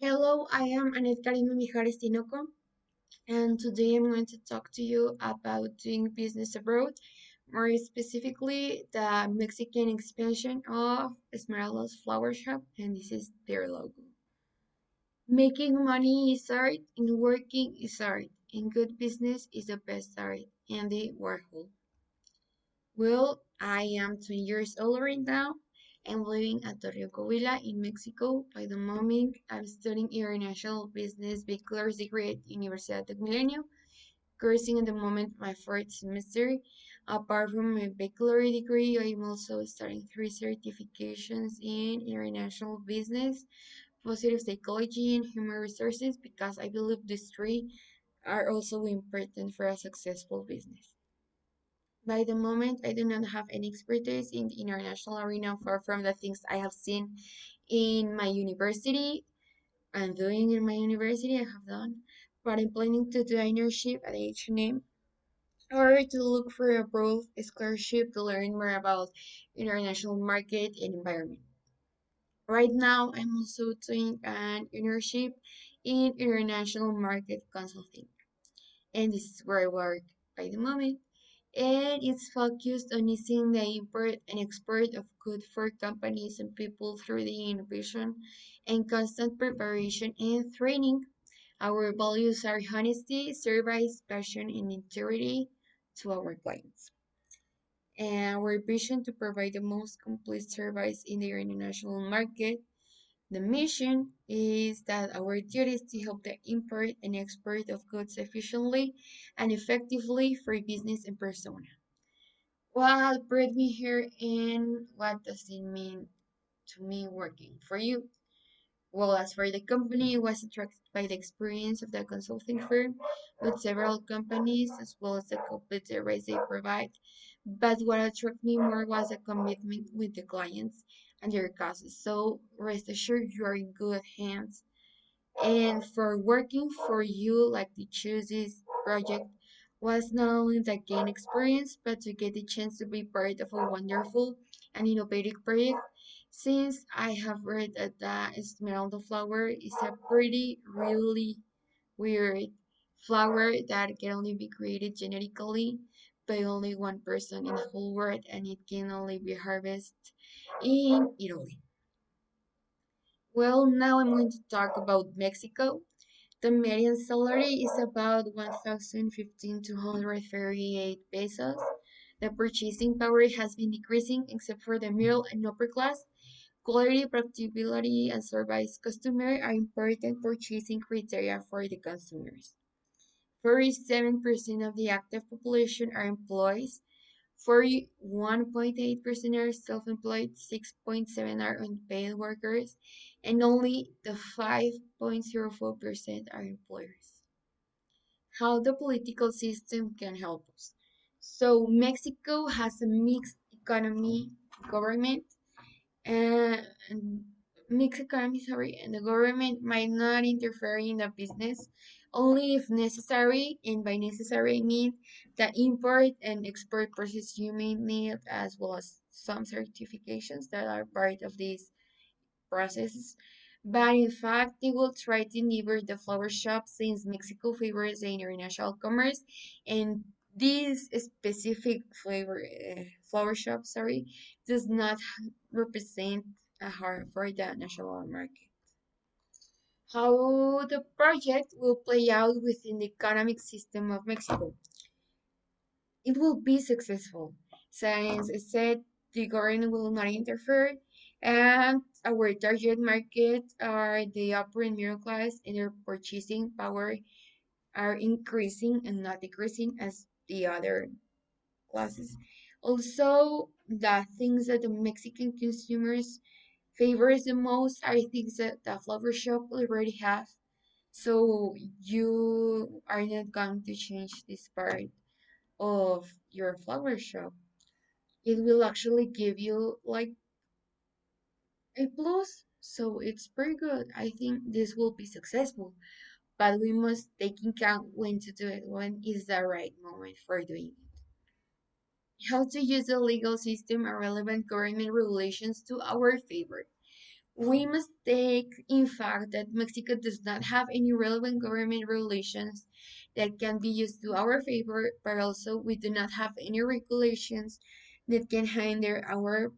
Hello, I am Anet Karina Mijares Tinoco, and today I'm going to talk to you about doing business abroad, more specifically the Mexican expansion of Esmeralda's Flower Shop, and this is their logo. Making money is art, and working is art, and good business is the best art. Andy Warhol. Well, I am 20 years old right now. I'm living at Torreon Coahuila in Mexico. By the moment, I'm studying international business bachelor's degree at Universidad del Milenio, cursing at the moment my fourth semester. Apart from my bachelor's degree, I'm also studying three certifications in international business, positive psychology, and human resources because I believe these three are also important for a successful business. By the moment, I do not have any expertise in the international arena far from the things I have seen in my university and doing in my university I have done. But I'm planning to do an internship at H&M or to look for a broad scholarship to learn more about international market and environment. Right now, I'm also doing an internship in international market consulting, and this is where I work by the moment. And it's focused on easing the import and export of goods for companies and people through the innovation and constant preparation and training. Our values are honesty, service, passion, and integrity to our clients. And our vision to provide the most complete service in the international market. The mission is that our duty is to help the import and export of goods efficiently and effectively for business and persona. What brought me here and what does it mean to me working for you? Well, as for the company, I was attracted by the experience of the consulting firm with several companies as well as the complete service they provide. But what attracted me more was the commitment with the clients and their causes. So rest assured you are in good hands. And for working for you, like to choose this project was not only to gain experience, but to get the chance to be part of a wonderful and innovative project. Since I have read that the Esmeralda flower is a pretty, really weird flower that can only be created genetically by only one person in the whole world, and it can only be harvested in Italy. Well, now I'm going to talk about Mexico. The median salary is about 1,015 to 138 pesos. The purchasing power has been decreasing except for the middle and upper class. Quality, predictability, and service customer are important purchasing criteria for the consumers. 47% of the active population are employees, 41.8% are self-employed, 6.7% are unpaid workers, and only the 5.04% are employers. How the political system can help us. So Mexico has a mixed economy government and mixed economy, sorry, and the government might not interfere in the business only if necessary, and by necessary I mean the import and export process you may need as well as some certifications that are part of these processes. But in fact, they will try to inhibit the flower shop since Mexico favors the international commerce, and this specific flower shop, sorry, does not represent a harm for the national market. How the project will play out within the economic system of Mexico. It will be successful since it said the government will not interfere and our target market are the upper and middle class and their purchasing power are increasing and not decreasing as the other classes. Also, the things that the Mexican consumers favors the most are things that the flower shop already have. So you are not going to change this part of your flower shop. It will actually give you like a plus. So it's pretty good. I think this will be successful, but we must take in account when to do it, when is the right moment for doing it. How to use the legal system and relevant government regulations to our favor. We must take in fact that Mexico does not have any relevant government regulations that can be used to our favor, but also we do not have any regulations that can hinder our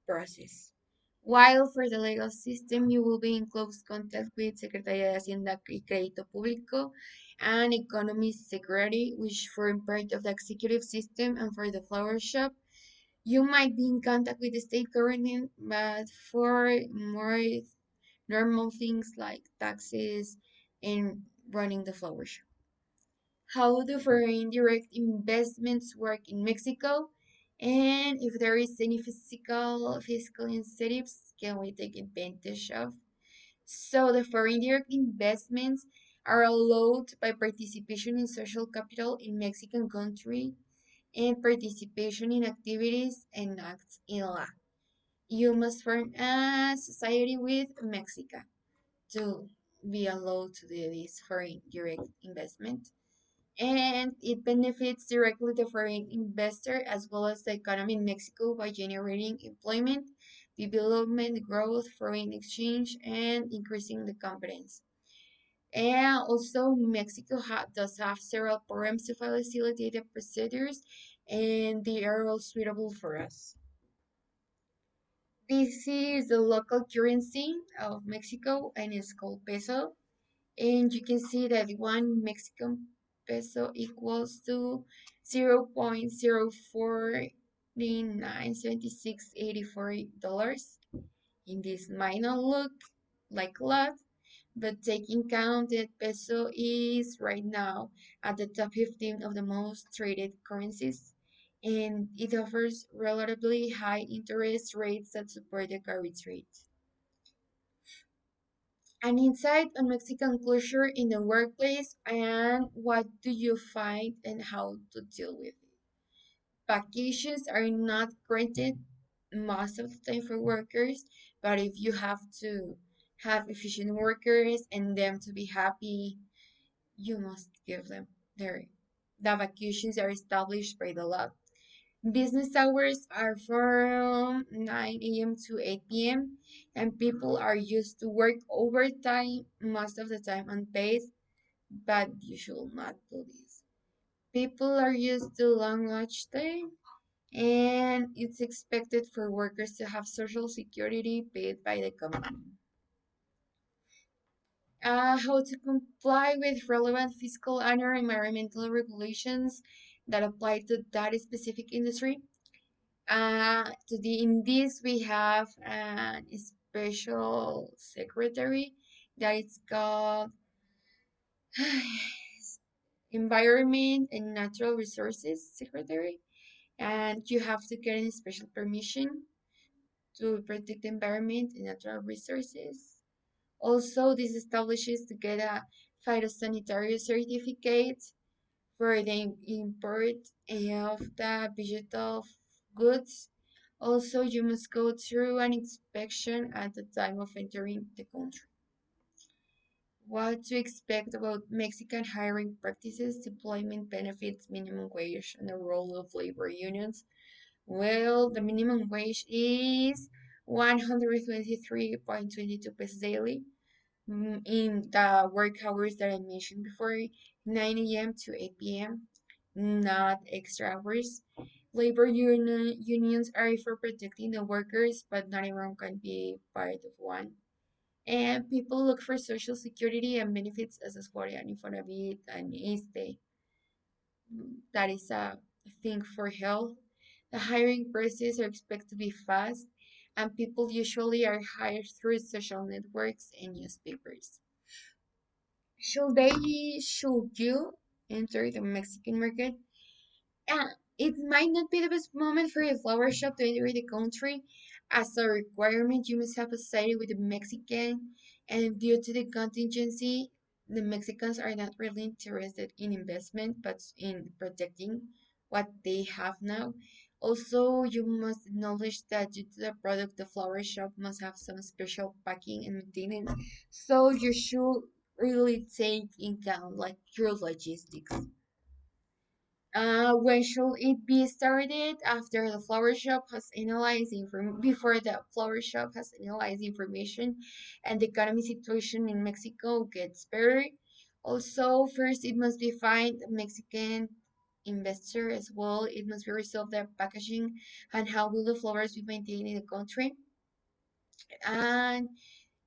process. While for the legal system, you will be in close contact with Secretaría de Hacienda y Crédito Público and Economy Security, which form part of the executive system, and for the flower shop, you might be in contact with the state government, but for more normal things like taxes and running the flower shop. How do foreign direct investments work in Mexico? And if there is any fiscal incentives, can we take advantage of? So the foreign direct investments are allowed by participation in social capital in Mexican country and participation in activities and acts in law. You must form a society with Mexico to be allowed to do this foreign direct investment. And it benefits directly the foreign investor as well as the economy in Mexico by generating employment, development, growth, foreign exchange, and increasing the confidence. And also, Mexico does have several programs to facilitate the procedures, and they are all suitable for us. This is the local currency of Mexico, and it's called peso. And you can see that one Mexican peso equals to 0.04997684 dollars. In this might not look like a lot, but taking count that peso is right now at the top 15 of the most traded currencies, and it offers relatively high interest rates that support the carry trade. An insight on Mexican culture in the workplace and what do you find and how to deal with it. Vacations are not granted most of the time for workers, but if you have to have efficient workers and them to be happy, you must give them their the vacations are established by the law. Business hours are from 9 a.m. to 8 p.m. and people are used to work overtime most of the time unpaid, but you should not do this. People are used to long lunch time and it's expected for workers to have social security paid by the company. How to comply with relevant fiscal and or environmental regulations that apply to that specific industry. In this, we have a special secretary that is called Environment and Natural Resources Secretary, and you have to get a special permission to protect the environment and natural resources. Also, this establishes to get a phytosanitary certificate for the import of the vegetal goods. Also, you must go through an inspection at the time of entering the country. What to expect about Mexican hiring practices, employment benefits, minimum wage, and the role of labor unions? Well, the minimum wage is 123.22 pesos daily in the work hours that I mentioned before, 9 a.m. to 8 p.m., not extra hours. Unions are for protecting the workers, but not everyone can be part of one. And people look for social security and benefits as Escoria and Infonavit and ISTE. That is a thing for health. The hiring process are expected to be fast, and people usually are hired through social networks and newspapers. Should you enter the Mexican market? It might not be the best moment for a flower shop to enter the country. As a requirement, you must have society with a Mexican, and due to the contingency, the Mexicans are not really interested in investment, but in protecting what they have now. Also, you must acknowledge that due to the product, the flower shop must have some special packing and maintenance. So you should really take in account like your logistics. When should it be started? After the flower shop has analyzed before the flower shop has analyzed information and the economy situation in Mexico gets better. Also, first it must be find a Mexican investor as well. It must be resolved the packaging and how will the flowers be maintained in the country. And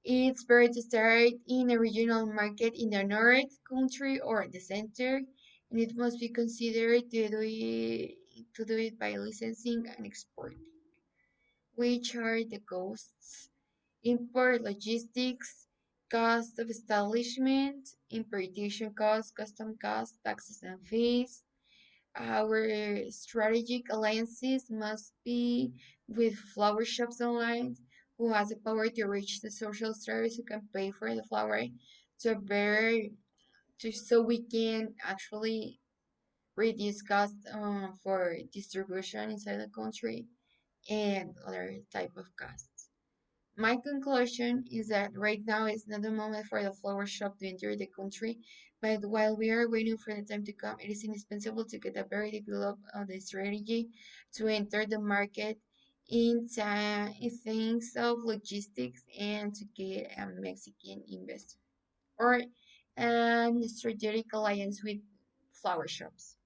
it's better to start in a regional market in the north country or the center, and it must be considered to do it by licensing and exporting. Which are the costs? Import logistics, cost of establishment, importation costs, custom costs, taxes and fees. Our strategic alliances must be with flower shops online who has the power to reach the social stars who can pay for the flower to bear to so we can actually reduce cost for distribution inside the country and other type of costs. My conclusion is that right now is not the moment for the flower shop to enter the country, but while we are waiting for the time to come, it is indispensable to get a very developed the strategy to enter the market in things of logistics and to get a Mexican investor or a strategic alliance with flower shops.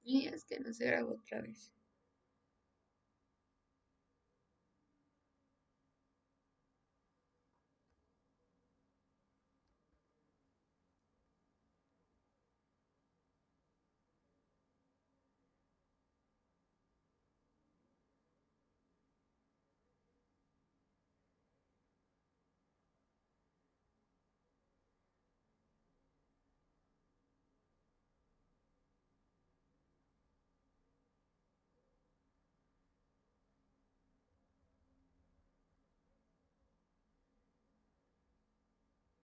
Y es que no se grabó otra vez.